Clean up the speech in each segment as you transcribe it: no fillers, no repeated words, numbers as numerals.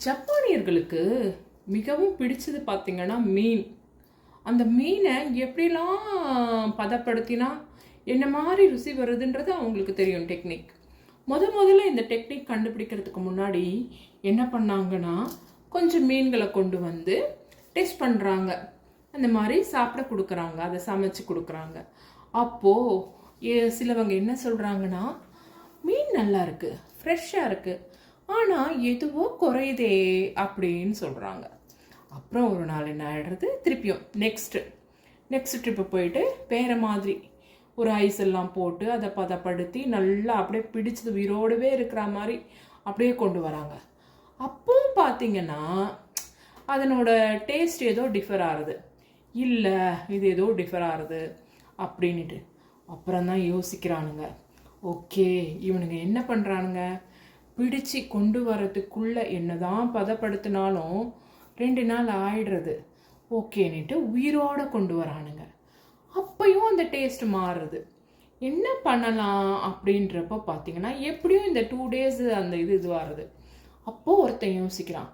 ஜப்பானியர்களுக்கு மிகவும் பிடிச்சது பார்த்தீங்கன்னா மீன். அந்த மீனை எப்படிலாம் பதப்படுத்தினா என்ன மாதிரி ருசி வருதுன்றது அவங்களுக்கு தெரியும் டெக்னிக். முதல்ல இந்த டெக்னிக் கண்டுபிடிக்கிறதுக்கு முன்னாடி என்ன பண்ணாங்கன்னா, கொஞ்சம் மீன்களை கொண்டு வந்து டெஸ்ட் பண்ணுறாங்க. அந்த மாதிரி சாப்பிட கொடுக்குறாங்க, அதை சமைச்சு கொடுக்குறாங்க. அப்போது சிலவங்க என்ன சொல்கிறாங்கன்னா, மீன் நல்லா இருக்குது, ஃப்ரெஷ்ஷாக இருக்குது, ஆனால் எதுவோ குறையுதே அப்படின்னு சொல்கிறாங்க. அப்புறம் ஒரு நாள் என்ன ஆகிடுறது, திருப்பியும் நெக்ஸ்ட் ட்ரிப்பு போயிட்டு வேறு மாதிரி ஒரு ஐஸ் எல்லாம் போட்டு அதை பதப்படுத்தி நல்லா அப்படியே பிடிச்சது உயிரோடவே இருக்கிற மாதிரி அப்படியே கொண்டு வராங்க. அப்பவும் பார்த்தீங்கன்னா அதனோட டேஸ்ட் ஏதோ டிஃபர் ஆகுது, இல்லை இது ஏதோ டிஃபர் ஆகுது அப்படின்ட்டு. அப்புறம் தான் யோசிக்கிறானுங்க, ஓகே இவனுங்க என்ன பண்ணுறானுங்க, பிடிச்சி கொண்டு வரதுக்குள்ளே என்ன தான் பதப்படுத்தினாலும் 2 நாள் ஆயிடுறது, ஓகேன்னுட்டு உயிரோடு கொண்டு வரானுங்க. அப்பையும் அந்த டேஸ்ட் மாறுறது. என்ன பண்ணலாம் அப்படின்றப்ப பார்த்தீங்கன்னா எப்படியும் இந்த 2 days அந்த இது வருது. அப்போது ஒருத்தன் யோசிக்கிறான்,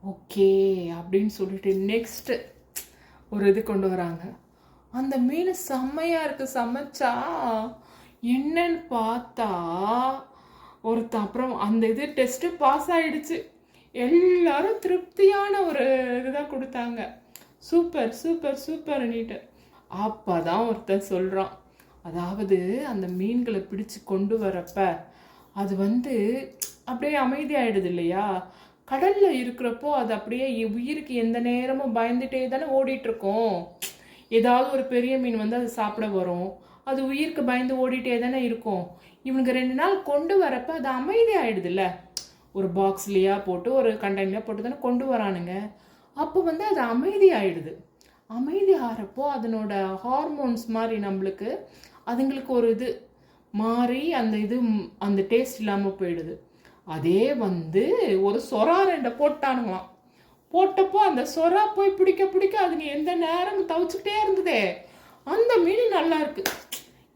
ஓகே அப்படின்னு சொல்லிட்டு நெக்ஸ்ட்டு ஒரு இது கொண்டு வராங்க. அந்த மீன் செம்மையாக இருக்குது, சமைச்சா என்னன்னு பார்த்தா ஒருத்தன் அப்புறம் அந்த இது டெஸ்ட்டு பாஸ் ஆகிடுச்சு. எல்லாரும் திருப்தியான ஒரு இதுதான் கொடுத்தாங்க, சூப்பர் சூப்பர் சூப்பர்னிட்டு. அப்போ தான் ஒருத்தன் சொல்கிறான், அதாவது அந்த மீன்களை பிடிச்சு கொண்டு வரப்ப அது அப்படியே அமைதியாகிடுது இல்லையா, கடலில் இருக்கிறப்போ அது அப்படியே உயிருக்கு எந்த நேரமும் பயந்துட்டே தானே ஓடிட்டுருக்கோம். ஏதாவது ஒரு பெரிய மீன் அது சாப்பிட வரும், அது உயிருக்கு பயந்து ஓடிட்டே தானே இருக்கும். இவனுக்கு 2 நாள் கொண்டு வரப்போ அது அமைதி ஆகிடுதுல்ல, ஒரு பாக்ஸ்லையா போட்டு ஒரு கண்டெய்னர்லையா போட்டு தானே கொண்டு வரானுங்க. அப்போ அது அமைதி ஆகிடுது. அமைதி ஆகிறப்போ அதனோட ஹார்மோன்ஸ் மாதிரி நம்மளுக்கு அதுங்களுக்கு ஒரு இது மாறி அந்த டேஸ்ட் இல்லாமல் போயிடுது. அதே ஒரு சொரா 2 போட்டானுங்களாம். போட்டப்போ அந்த சொரா போய் பிடிக்க அதுங்க எந்த நேரமும் தவிச்சுக்கிட்டே இருந்ததே, அந்த மீன் நல்லா இருக்கு.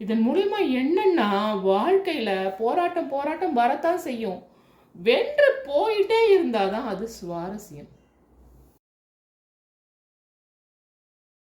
இதன் மூலிமா என்னன்னா, வாழ்க்கையில் போராட்டம் வரத்தான் செய்யும், வென்று போயிட்டே இருந்தாதான் அது சுவாரஸ்யம்.